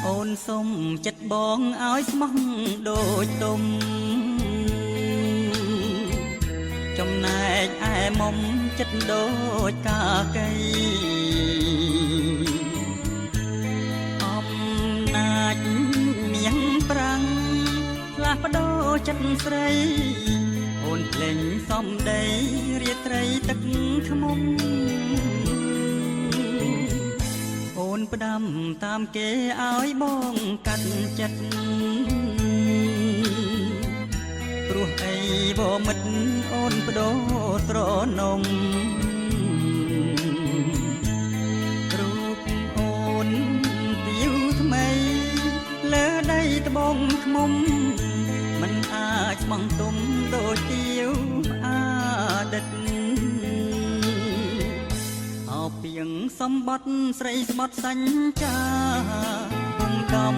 អូនសុំចិត្តបងឲ្យស្មោះដូចទុំចំណែកឯមុំចិត្តដូចកាកៃអំណាចមៀងប្រាំងផ្លាស់ប្ដូរចិត្តស្រីអូនភ្លេងសំដីរាត្រីទឹកខ្មុំអូនផ្ដាំតាមគេឲ្យបងកាត់ចិត្តព្រោះអីបមិត្តអូនបដូរត្រនំរូបអូនទៀវថ្មីលើដីត្បូងខ្មុំមិនអាចស្មងទុំដូចទៀវផ្អាដិតអោពីងសម្បត្តិស្រីស្បត់សញ្ចាគុំកំ